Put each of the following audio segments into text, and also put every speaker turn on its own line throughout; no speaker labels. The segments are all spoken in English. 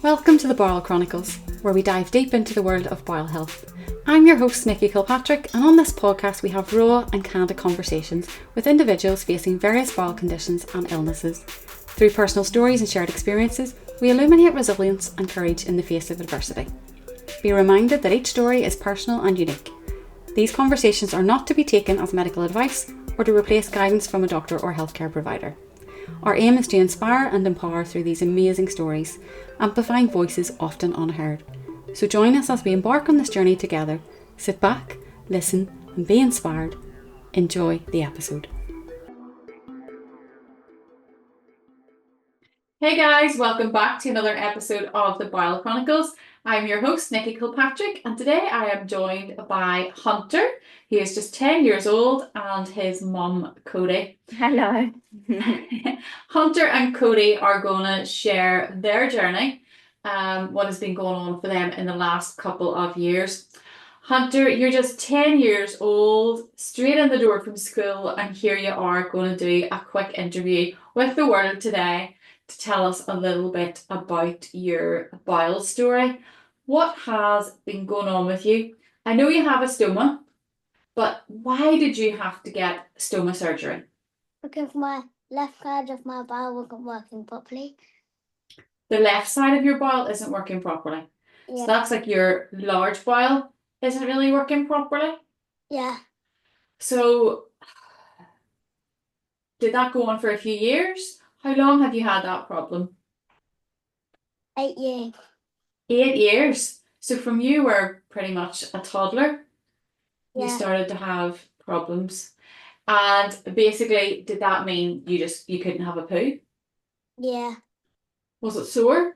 Welcome to the Bowel Chronicles, where we dive deep into the world of bowel health. I'm your host, Nikki Kilpatrick, and on this podcast we have raw and candid conversations with individuals facing various bowel conditions and illnesses. Through personal stories and shared experiences, we illuminate resilience and courage in the face of adversity. Be reminded that each story is personal and unique. These conversations are not to be taken as medical advice or to replace guidance from a doctor or healthcare provider. Our aim is to inspire and empower through these amazing stories, amplifying voices often unheard. So join us as we embark on this journey together. Sit back, listen, and be inspired. Enjoy the episode. Hey guys, welcome back to another episode of the Bowel Chronicles. I'm your host, Nikki Kilpatrick, and today I am joined by Hunter. He is just 10 years old and his mum, Cody.
Hello.
Hunter and Cody are going to share their journey, what has been going on for them in the last couple of years. Hunter, you're just 10 years old, straight in the door from school, and here you are going to do a quick interview with the world today to tell us a little bit about your bowel story. What has been going on with you? I know you have a stoma, but why did you have to get stoma surgery?
Because my left side of my bowel wasn't working properly.
The left side of your bowel isn't working properly.
Yeah.
So that's like your large bowel isn't really working properly.
Yeah.
So did that go on for a few years? How long have you had that problem?
8 years.
8 years. So from you were pretty much a toddler, you
Yeah.
started to have problems. And basically, did that mean you couldn't have a poo?
Yeah.
Was it sore?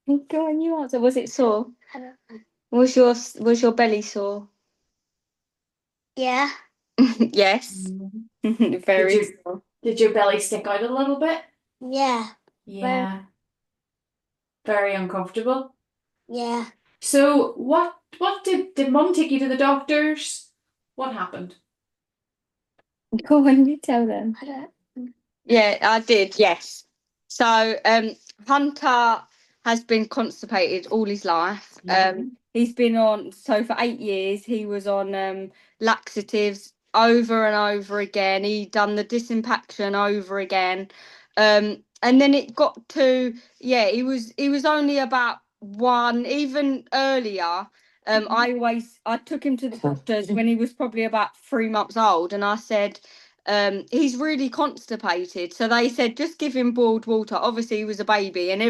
Go on, you answer. Was it sore?
I don't know.
Was your belly sore?
Yeah.
Yes. Very sore.
Did your belly stick out a little bit?
Yeah.
Yeah. Very uncomfortable.
Yeah.
So what did mum take you to the doctors? What happened?
Go on, you tell them.
I don't.
Yeah, I did. Yes. So, Hunter has been constipated all his life. He's been on. So for 8 years, he was on laxatives over and over again. He done the disimpaction over again. And then it got to he was only about one, even earlier. I took him to the doctors when he was probably about 3 months old, and I said, he's really constipated. So they said, just give him boiled water. Obviously, he was a baby, and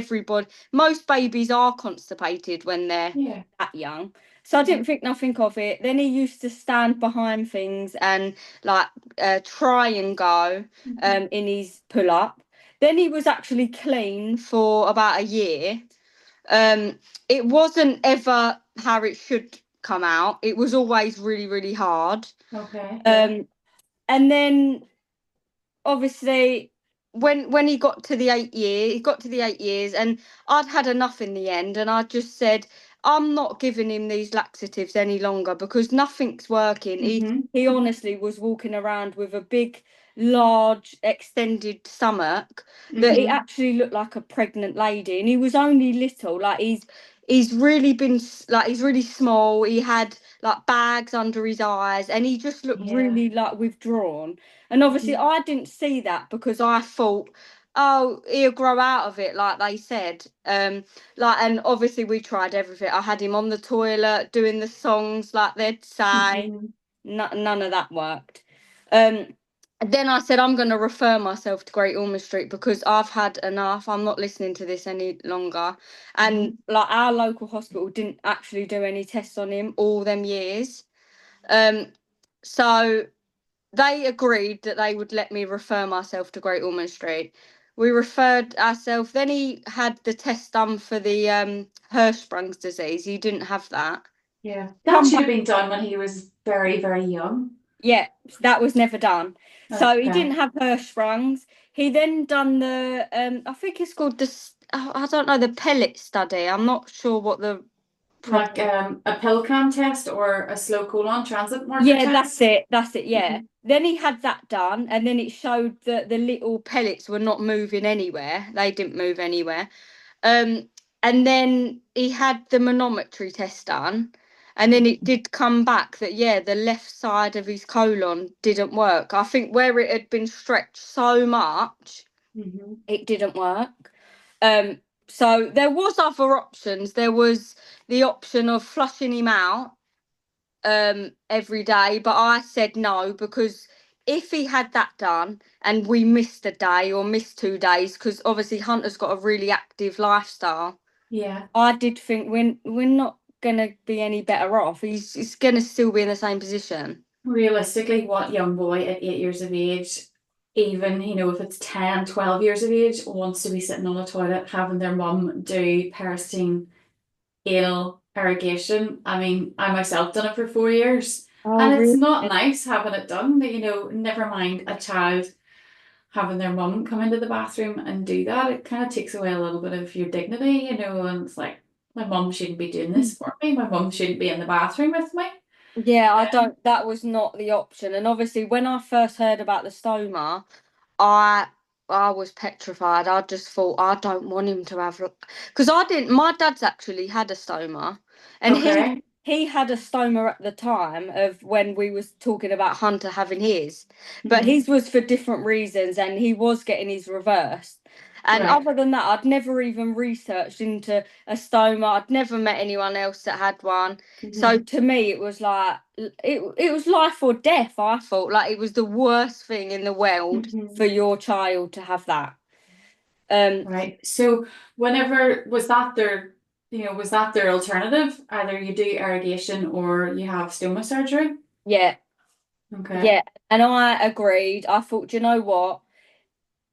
most babies are constipated when they're that young. So I didn't think nothing of it. Then he used to stand behind things and try and go in his pull up. Then he was actually clean for about a year. It wasn't ever how it should come out. It was always really, really hard.
Okay.
And then obviously when he got to the 8 years, and I'd had enough in the end, and I just said, I'm not giving him these laxatives any longer because nothing's working. He honestly was walking around with a big, large, extended stomach that he actually looked like a pregnant lady, and he was only little. Like he's really been he's really small. He had like bags under his eyes, and he just looked really like withdrawn. And obviously I didn't see that because I thought, oh, he'll grow out of it, like they said. And obviously we tried everything. I had him on the toilet doing the songs like they'd say. None of that worked. Then I said, I'm going to refer myself to Great Ormond Street because I've had enough. I'm not listening to this any longer. And our local hospital didn't actually do any tests on him all them years. So they agreed that they would let me refer myself to Great Ormond Street. We referred ourselves. Then he had the test done for the Hirschsprung's disease. He didn't have that.
Yeah. That should have been done when he was very, very young.
Yeah, that was never done. Okay. So he didn't have Hirschsprung's. He then done the I think it's called I don't know, the pellet study. I'm not sure what the
Like a pill cam test or a slow colon transit marker
Yeah,
test?
that's it, yeah. Then he had that done, and then it showed that the little pellets were not moving anywhere. They didn't move anywhere. And then he had the manometry test done, and then it did come back that, yeah, the left side of his colon didn't work. I think where it had been stretched so much, it didn't work. So there was other options. There was the option of flushing him out every day, but I said no, because if he had that done and we missed a day or missed 2 days, because obviously Hunter's got a really active lifestyle,
Yeah.
I did think we're not gonna be any better off. He's gonna still be in the same position.
Realistically, what young boy at 8 years of age, even, if it's 10, 12 years of age, wants to be sitting on a toilet having their mum do peristeen anal irrigation? I mean, I myself done it for 4 years.
Oh,
And it's
really?
not nice having it done, but never mind a child having their mum come into the bathroom and do that. It kind of takes away a little bit of your dignity, and it's like, my mum shouldn't be doing this for me. My mum shouldn't be in the bathroom with me.
Yeah, I don't. That was not the option. And obviously, when I first heard about the stoma, I I was petrified. I just thought, I don't want him to have, because I didn't. My dad's actually had a stoma, and
Okay.
he had a stoma at the time of when we was talking about Hunter having his, but
Mhm.
his was for different reasons, and he was getting his reversed. And
Right.
other than that, I'd never even researched into a stoma. I'd never met anyone else that had one. So to me, it was like it was life or death. I thought like it was the worst thing in the world for your child to have that.
Right. So whenever was that their alternative? Either you do irrigation or you have stoma surgery?
Yeah,
Okay.
yeah. And I agreed. I thought, do you know what?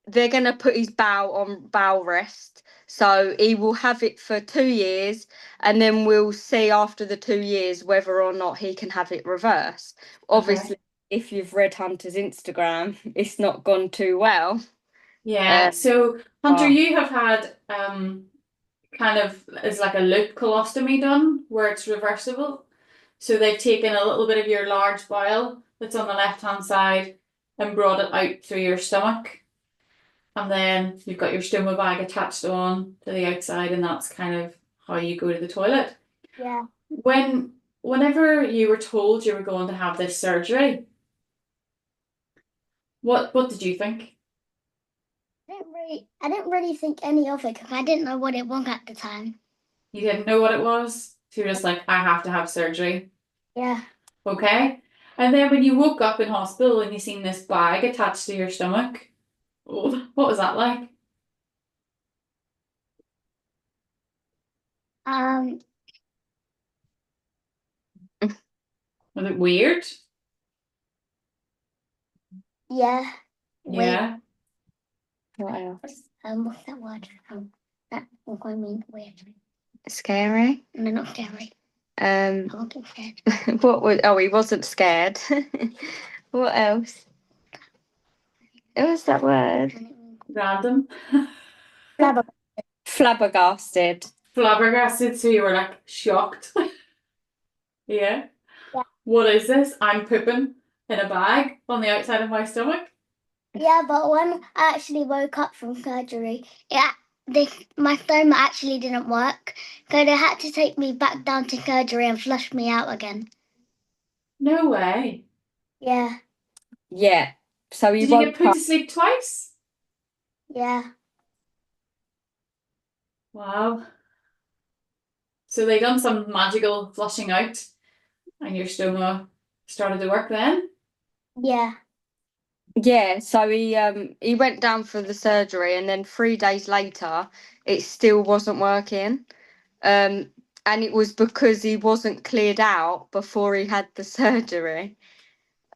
They're gonna put his bowel on bowel rest, so he will have it for 2 years, and then we'll see after the 2 years whether or not he can have it reversed. Obviously, if you've read Hunter's Instagram, it's not gone too well.
Yeah. So Hunter,
Oh.
you have had kind of is like a loop colostomy done where it's reversible. So they've taken a little bit of your large bowel that's on the left-hand side and brought it out through your stomach. And then you've got your stoma bag attached on to the outside, and that's kind of how you go to the toilet.
Yeah.
Whenever you were told you were going to have this surgery, what did you think?
I didn't really think any of it because I didn't know what it was at the time.
You didn't know what it was? So you're just like, I have to have surgery.
Yeah.
Okay. And then when you woke up in hospital and you seen this bag attached to your stomach, what was that like? Was it weird?
Yeah.
Yeah.
What else?
What's that word? That I mean weird.
Scary.
No, not scary. I won't get scared.
What was? Oh, he wasn't scared. What else? What was that word?
Random.
Flabbergasted.
Flabbergasted, so you were like shocked. Yeah.
Yeah.
What is this? I'm pooping in a bag on the outside of my stomach.
Yeah, but when I actually woke up from surgery, my stoma actually didn't work, so they had to take me back down to surgery and flush me out again.
No way.
Yeah.
Yeah. So he
Did you get
woke
put
up.
to sleep twice?
Yeah.
Wow. So they done some magical flushing out and your stoma started to work then?
Yeah.
Yeah. So he went down for the surgery, and then 3 days later, it still wasn't working. And it was because he wasn't cleared out before he had the surgery.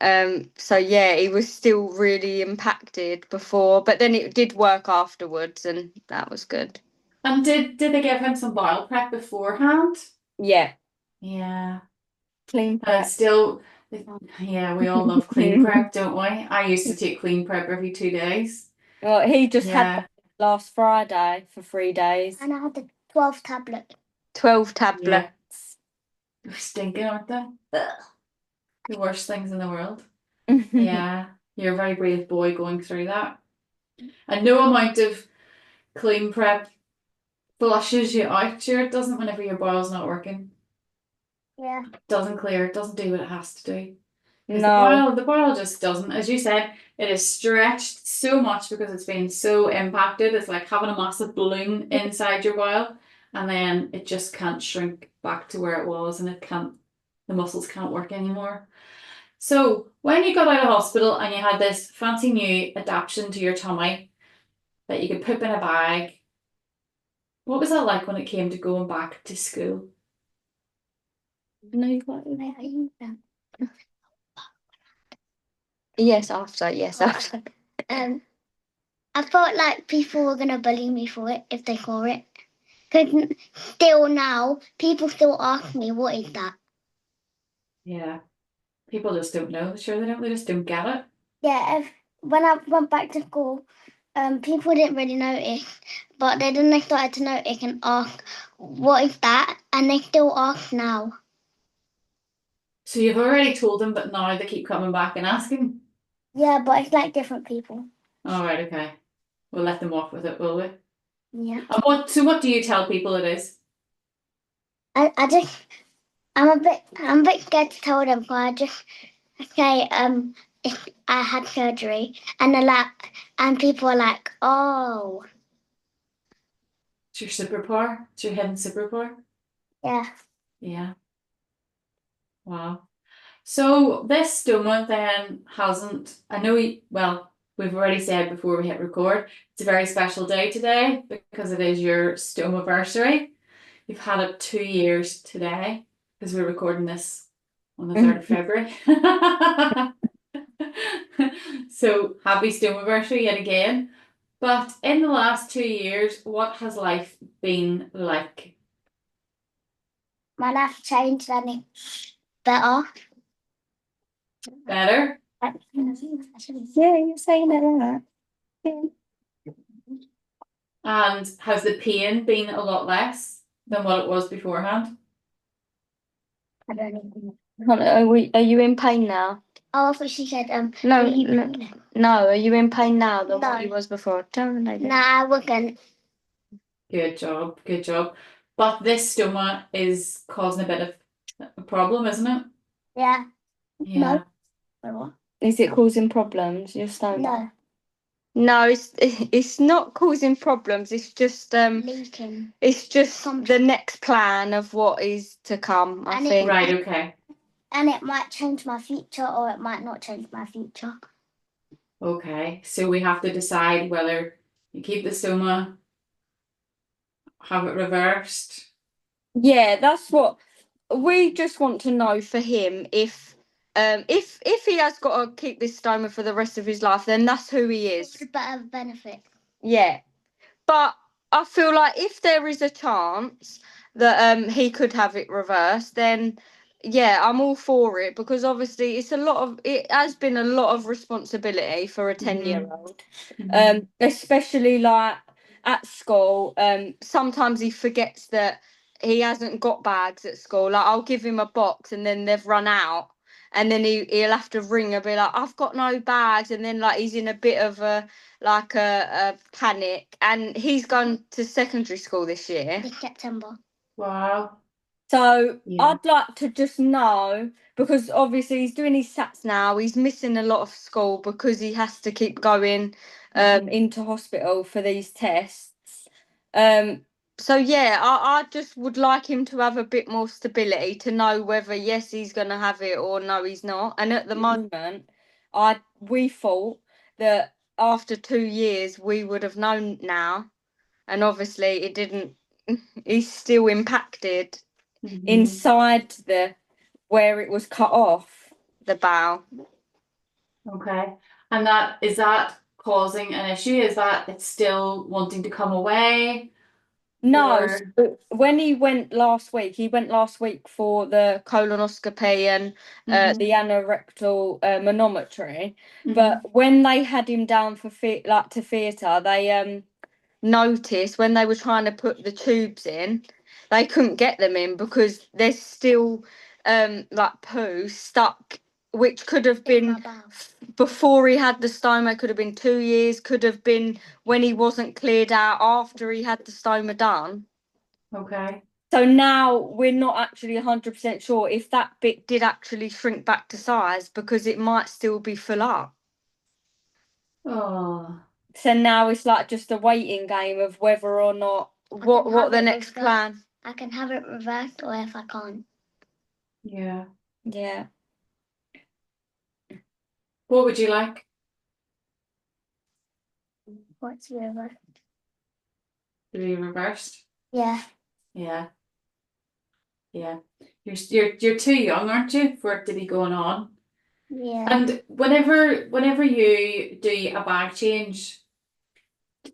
So yeah, he was still really impacted before, but then it did work afterwards, and that was good.
And did they give him some bowel prep beforehand?
Yeah,
Yeah.
clean
And
prep.
it's still, yeah, we all love clean prep, don't we? I used to take clean prep every 2 days.
Well, he just had
Yeah.
that last Friday for 3 days.
And I had the 12 tablet.
12 tablets.
They're stinking, aren't they? Ugh. The worst things in the world.
Mm-hmm.
Yeah, you're a very brave boy going through that. And no amount of clean prep flushes you out. Sure, it doesn't whenever your boil's not working.
Yeah.
It doesn't clear, it doesn't do what it has to do. Because
No.
the boil just doesn't. As you said, it is stretched so much because it's been so impacted. It's like having a massive balloon inside your boil, and then it just can't shrink back to where it was, and the muscles can't work anymore. So when you got out of hospital and you had this fancy new adaptation to your tummy that you could put in a bag, what was that like when it came to going back to school?
No, you got it. Yes, after. Yes, after.
I felt like people were gonna bully me for it if they saw it. Cause still now, people still ask me, "What is that?"
Yeah, people just don't know. Sure, they just don't get it.
Yeah. When I went back to school, people didn't really notice, but then they started to notice and ask, "What is that?" And they still ask now.
So you've already told them, but now they keep coming back and asking.
Yeah, but it's like different people.
All right, okay. We'll let them walk with it, will we?
Yeah.
And what do you tell people it is?
I'm a bit scared to tell them, but I just say if I had surgery, and they're like, and people are like, "Oh,
It's your superpower. It's your hidden superpower.
yeah."
Yeah. Wow. So this stoma then hasn't. I know. We've already said before we hit record. It's a very special day today because it is your stomaversary. You've had it 2 years today because we're recording this on the 3rd of February. So happy stomaversary yet again. But in the last 2 years, what has life been like?
My life changed and it's better.
Better?
Yeah, you're saying that.
And has the pain been a lot less than what it was beforehand?
I don't know.
Are you in pain now?
Oh, I thought she said
No,
were you-
no, no. Are you in pain now than
No.
what you was before? Tell the lady.
Nah, I wasn't.
Good job, good job. But this stoma is causing a bit of a problem, isn't it?
Yeah.
Yeah.
No.
Is it causing problems? Your stomach?
No.
No, it's not causing problems. It's just
Leaking.
it's just the next plan of what is to come. I
And
think.
Right, okay.
And it might change my future, or it might not change my future.
Okay. So we have to decide whether you keep the stoma, have it reversed.
Yeah, that's what we just want to know for him. If he has got to keep this stoma for the rest of his life, then that's who he is.
It's a better benefit.
Yeah, but I feel like if there is a chance that he could have it reversed, then yeah, I'm all for it because obviously it has been a lot of responsibility for a 10-year-old. Especially like at school. Sometimes he forgets that he hasn't got bags at school. Like I'll give him a box and then they've run out. And then he'll have to ring and be like, I've got no bags. And then like he's in a bit of a panic. And he's gone to secondary school this year.
This September.
Wow.
So
Yeah.
I'd like to just know, because obviously he's doing his SATs now. He's missing a lot of school because he has to keep going into hospital for these tests. So yeah, I just would like him to have a bit more stability to know whether yes he's gonna have it or no he's not. And at the moment, we thought that after 2 years we would have known now, and obviously it didn't. He's still impacted inside where it was cut off, the bowel.
Okay. And is that causing an issue? Is that it's still wanting to come away?
No,
Or-
so when he went last week for the colonoscopy and the anorectal manometry. But when they had him down for to theatre, they noticed when they were trying to put the tubes in they couldn't get them in because there's still like poo stuck, which could have been before he had the stoma, could have been 2 years, could have been when he wasn't cleared out after he had the stoma done.
Okay.
So now we're not actually 100% sure if that bit did actually shrink back to size because it might still be full up.
Oh.
So now it's like just a waiting game of whether or not what the next plan.
I can have it reversed, or if I can't.
Yeah.
Yeah.
What would you like?
What's reversed?
To be reversed?
Yeah.
Yeah. Yeah. You're too young, aren't you, for it to be going on?
Yeah.
And whenever you do a bag change,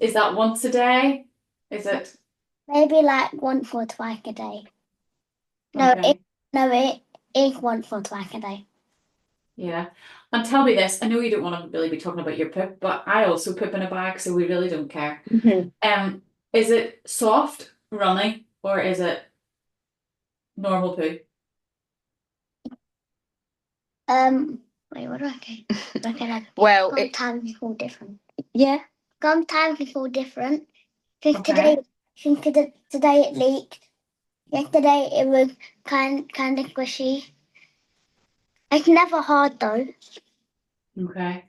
is that once a day? Is it?
Maybe like once or twice a day.
Okay.
It is once or twice a day.
Yeah. And tell me this, I know you don't want to really be talking about your poop, but I also poop in a bag, so we really don't care. Is it soft, runny, or is it normal poo?
Wait, what do I say?
Well,
sometimes it's all different.
Yeah.
Sometimes it's all different. Since
Okay.
today it leaked. Yesterday it was kind of squishy. It's never hard though.
Okay.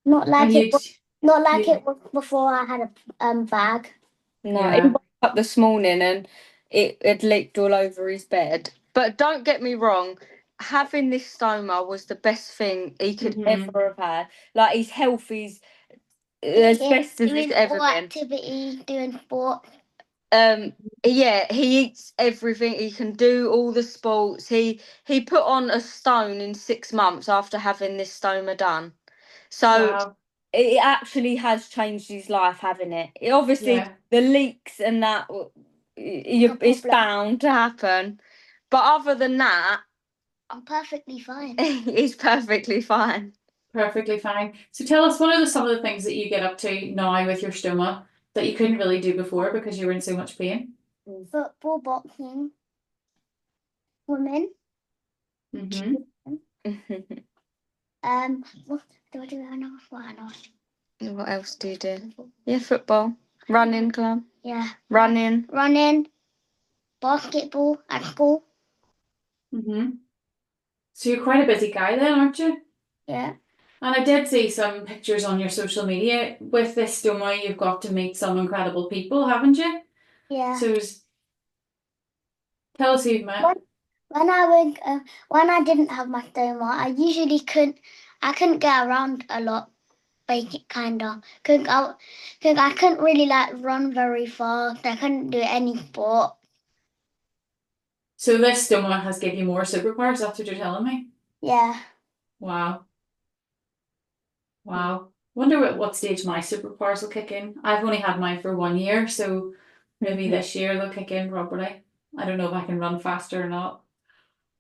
Not like
And
it was before I had a bag.
No,
Yeah.
he woke up this morning and it had leaked all over his bed. But don't get me wrong, having this stoma was the best thing he could ever have had. Like his health is as best as it's ever been.
Activity, doing sport.
Yeah, he eats everything. He can do all the sports. He put on a stone in 6 months after having this stoma done. So
Wow.
it actually has changed his life, having it. Obviously,
Yeah.
the leaks and that it's bound to happen. But other than that,
I'm perfectly fine.
he's perfectly fine.
Perfectly fine. So tell us, what are some of the things that you get up to now with your stoma that you couldn't really do before because you were in so much pain?
Football, boxing, swimming.
Mm-hmm.
What do I do?
What else do you do? Yeah, football, running club.
Yeah.
Running,
basketball at school.
Mm-hmm. So you're quite a busy guy then, aren't you?
Yeah.
And I did see some pictures on your social media. With this stoma, you've got to meet some incredible people, haven't you?
Yeah.
So tell us who you've met.
When I didn't have my stoma, I usually couldn't get around a lot, basic kinda. Cause I couldn't really like run very fast. I couldn't do any sport.
So this stoma has given you more superpowers, that's what you're telling me?
Yeah.
Wow. Wow. Wonder at what stage my superpowers will kick in. I've only had mine for 1 year, so maybe this year they'll kick in properly. I don't know if I can run faster or not.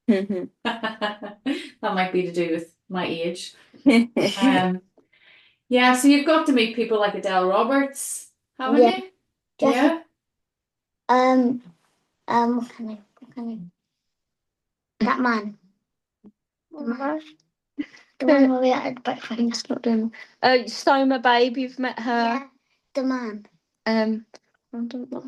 That might be to do with my age. Yeah, so you've got to meet people like Adele Roberts, haven't you? Yeah.
What kind of that man. The one where we had breakfast.
Not doing. Stoma Babe, you've met her.
Yeah, the man.
I don't know.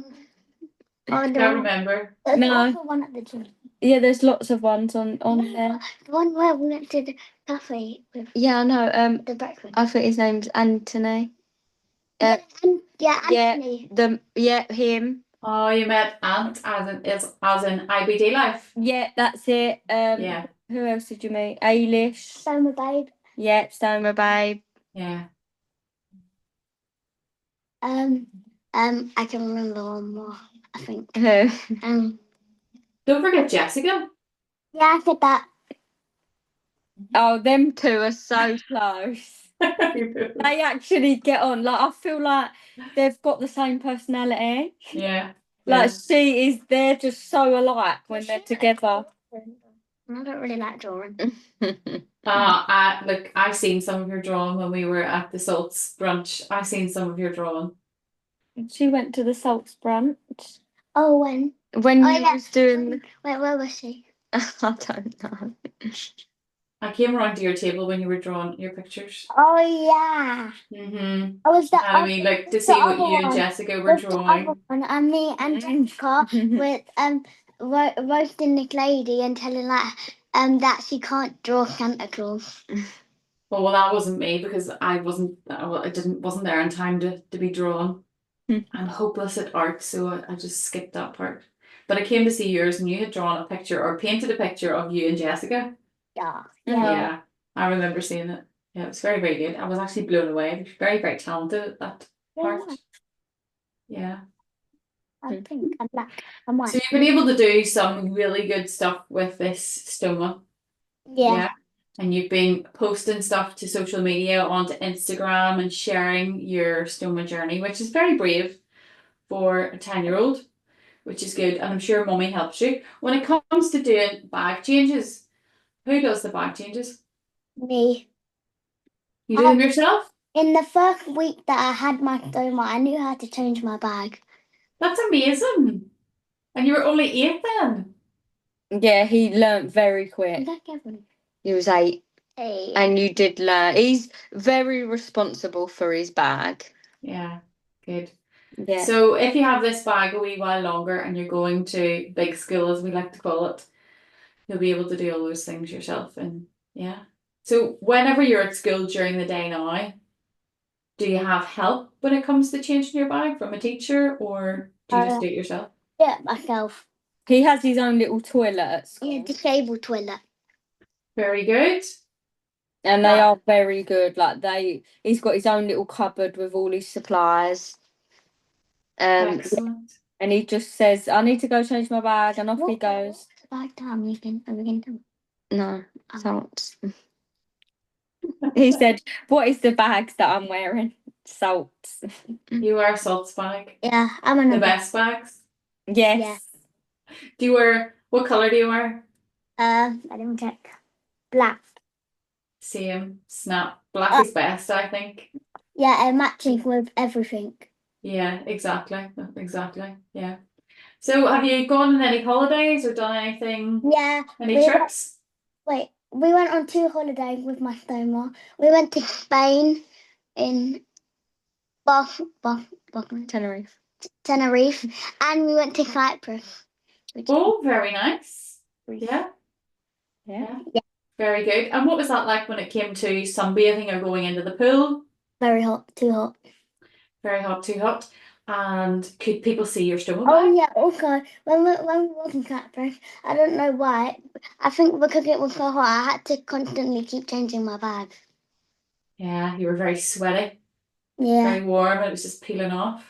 I can't remember.
There's
No.
also one at the gym.
Yeah, there's lots of ones on there.
The one where we went to the cafe with
Yeah, I know.
the breakfast.
I think his name's Anthony.
Yeah, Anthony.
Him.
Oh, you met Ant as in IBD life.
Yeah, that's it.
Yeah.
Who else did you meet? Ailish.
Stoma Babe.
Yeah, Stoma Babe.
Yeah.
I can remember one more. I think.
Who?
Don't forget Jessica.
Yeah, I said that.
Oh, them two are so close. They actually get on. Like, I feel like they've got the same personality.
Yeah.
Like, they're just so alike when they're together.
I don't really like drawing.
Look, I seen some of your drawing when we were at the Salts brunch. I seen some of your drawing.
She went to the Salts brunch.
Oh, when?
When
Oh,
you
yeah.
was doing...
Where was she?
I don't know.
I came around to your table when you were drawing your pictures.
Oh, yeah.
Mm-hmm.
I was the
And we like to
the
see what
other
you and
one.
Jessica were
Was the other
drawing.
one, and me and Jessica with roasting this lady and telling that she can't draw Santa Claus.
Oh, well, that wasn't me because I wasn't there in time to be drawn. I'm hopeless at art, so I just skipped that part. But I came to see yours, and you had drawn a picture or painted a picture of you and Jessica.
Yeah.
Yeah, I remember seeing it. Yeah, it was very, very good. I was actually blown away. Very, very talented at that part. Yeah.
I think I'm black. I'm white.
So you've been able to do some really good stuff with this stoma.
Yeah.
And you've been posting stuff to social media onto Instagram and sharing your stoma journey, which is very brave for a 10-year-old, which is good. And I'm sure mummy helps you. When it comes to doing bag changes, who does the bag changes?
Me.
You do them yourself?
In the first week that I had my stoma, I knew how to change my bag.
That's amazing. And you were only 8 then?
Yeah, he learnt very
Is
quick.
that Kevin?
He was 8.
Hey.
And you did learn. He's very responsible for his bag.
Yeah, good.
Yeah.
So if you have this bag a wee while longer and you're going to big school, as we like to call it, you'll be able to do all those things yourself. And yeah. So whenever you're at school during the day now, do you have help when it comes to changing your bag from a teacher, or do you just do it yourself?
Yeah, myself.
He has his own little toilet at school.
Yeah, disabled toilet.
Very good.
And they are very good. He's got his own little cupboard with all his supplies.
Excellent.
And he just says, I need to go change my bag, and off he goes.
Bag time we can do.
No, salts. He said, what is the bags that I'm wearing? Salts.
You wear a salts bag.
Yeah, I'm in
The
a
best bags.
Yes.
Do you wear, what colour do you wear?
I didn't check. Black.
Same. Snap. Black is best, I think.
Yeah, it matching with everything.
Yeah, exactly. Exactly. Yeah. So have you gone on any holidays or done anything?
Yeah.
Any trips?
We went on 2 holidays with my stoma. We went to Spain in
Tenerife.
Tenerife, and we went to Cyprus.
Oh, very nice.
Yeah.
Very good. And what was that like when it came to sunbathing or going into the pool?
Very hot, too hot.
Very hot, too hot. And could people see your stoma
Oh
bag?
yeah, also when we were in Cyprus, I don't know why. I think because it was so hot, I had to constantly keep changing my bag.
Yeah, you were very sweaty,
Yeah.
very warm, and it was just peeling off.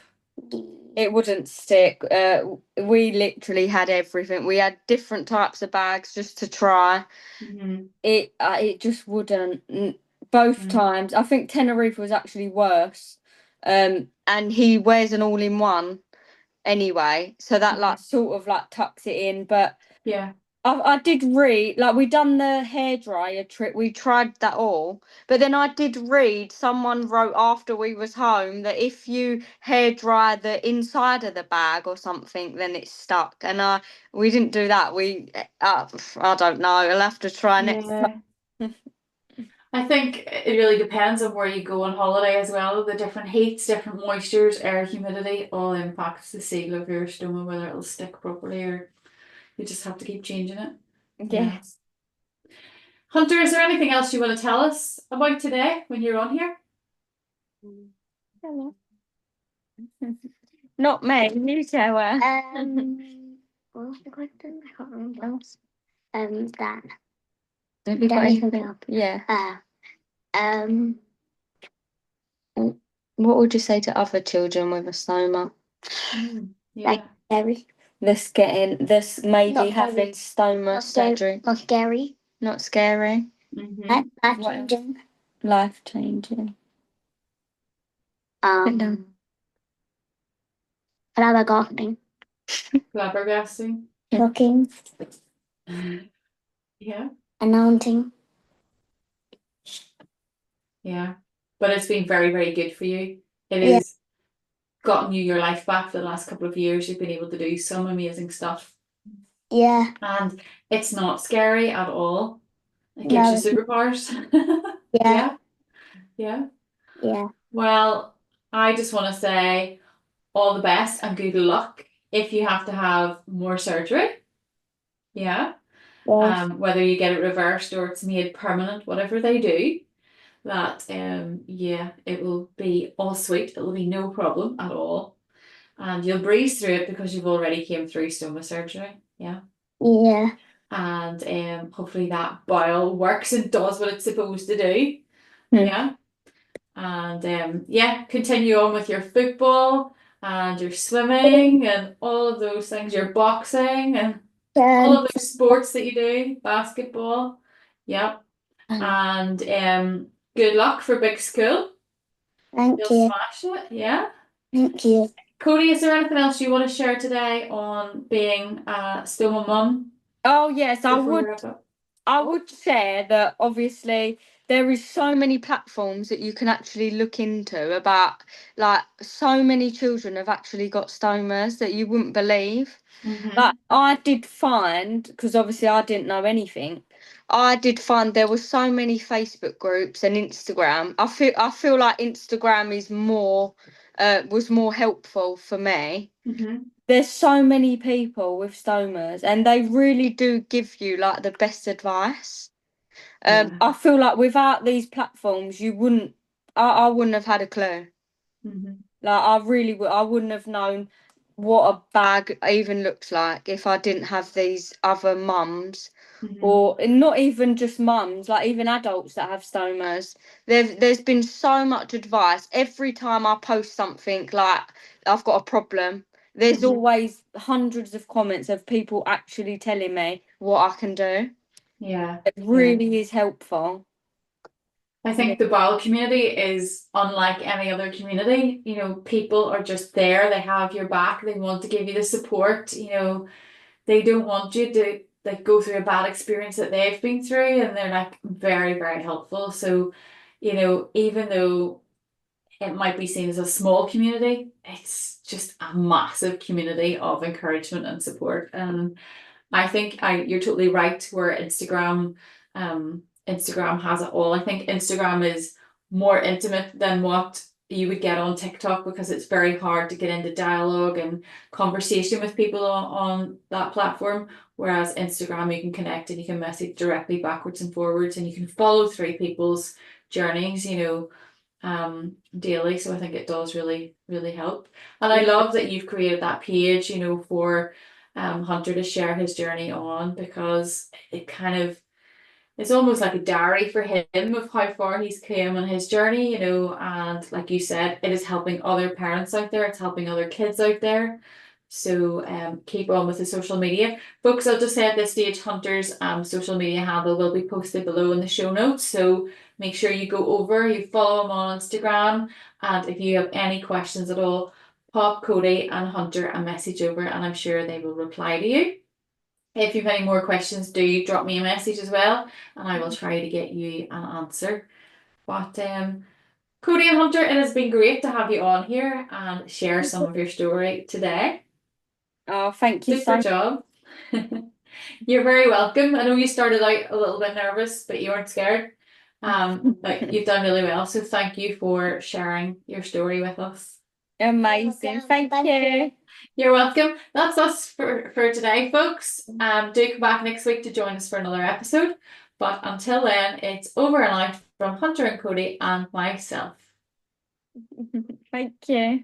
It wouldn't stick. We literally had everything. We had different types of bags just to try.
Mm-hmm.
It just wouldn't. Both times. I think Tenerife was actually worse. And he wears an all-in-one anyway, so that sort of tucks it in. But
Yeah.
I did read, we done the hairdryer trip, we tried that all, but then I did read, someone wrote after we was home that if you hairdry the inside of the bag or something, then it's stuck. And we didn't do that. I don't know. I'll have to try next time.
I think it really depends on where you go on holiday as well. The different heats, different moistures, air humidity, all impacts the seal of your stoma, whether it'll stick properly or you just have to keep changing it.
Yes.
Hunter, is there anything else you want to tell us about today when you're on here?
Not me, you tell her.
What was the question? I can't remember. That.
Have you got anything else? Yeah. What would you say to other children with a stoma?
Yeah.
Scary.
This maybe
Not
having stoma surgery.
Not scary.
Not scary.
Life changing.
Life changing.
Flabbergasting.
Flabbergasting.
Shocking.
Yeah.
Announcing.
Yeah. But it's been very, very good for you. It is gotten you your life back for the last couple of years. You've been able to do some amazing stuff.
Yeah.
And it's not scary at all. It gives
No.
you superpowers.
Yeah.
Yeah.
Yeah.
Well, I just want to say all the best and good luck if you have to have more surgery. Yeah.
Yes.
Whether you get it reversed or it's made permanent, whatever they do, that yeah, it will be all sweet. It will be no problem at all. And you'll breeze through it because you've already came through stoma surgery. Yeah.
Yeah.
And hopefully that bowel works and does what it's supposed to do.
Hmm.
Yeah. And yeah, continue on with your football and your swimming and all of those things, your boxing and all of those sports that you do, basketball. Yep. And good luck for big school.
Thank
You'll
you.
smash it. Yeah.
Thank you.
Cody, is there anything else you want to share today on being a stoma mum
Oh yes, I
before we
would.
wrap up?
I would share that obviously there is so many platforms that you can actually look into about, like, so many children have actually got stomas that you wouldn't believe. Like, I did find, because obviously I didn't know anything, I did find there were so many Facebook groups and Instagram. I feel like Instagram is more was more helpful for me. There's so many people with stomas and they really do give you like the best advice.
Yeah.
I feel like without these platforms you wouldn't I wouldn't have had a clue. Like, I really would. I wouldn't have known what a bag even looks like if I didn't have these other mums, or and not even just mums, like even adults that have stomas. There's been so much advice every time I post something like I've got a problem. There's always hundreds of comments of people actually telling me what I can do.
Yeah.
It really is helpful.
I think the bowel community is unlike any other community. You know, people are just there, they have your back, they want to give you the support, you know, they don't want you to like go through a bad experience that they've been through, and they're like very, very helpful. So, you know, even though it might be seen as a small community, it's just a massive community of encouragement and support. And I think you're totally right where Instagram has it all. I think Instagram is more intimate than what you would get on TikTok because it's very hard to get into dialogue and conversation with people on that platform. Whereas Instagram, you can connect and you can message directly backwards and forwards, and you can follow through people's journeys, you know, daily. So I think it does really, really help. And I love that you've created that page, you know, for Hunter to share his journey on, because it kind of, it's almost like a diary for him of how far he's come on his journey, you know, and like you said, it is helping other parents out there, it's helping other kids out there. So keep on with the social media. Folks, I'll just say at this stage, Hunter's social media handle will be posted below in the show notes. So make sure you go over, you follow him on Instagram, and if you have any questions at all, pop Cody and Hunter a message over and I'm sure they will reply to you. If you have any more questions, do drop me a message as well, and I will try to get you an answer. But Cody and Hunter, it has been great to have you on here and share some of your story today.
Oh, thank you
Super
so
job. You're very welcome. I know you started out a little bit nervous, but you weren't scared. But you've done really well. So thank you for sharing your story with us.
amazing. Thank you.
You're welcome. That's us for today, folks. Do come back next week to join us for another episode. But until then, it's over and out from Hunter and Cody and myself.
Thank you.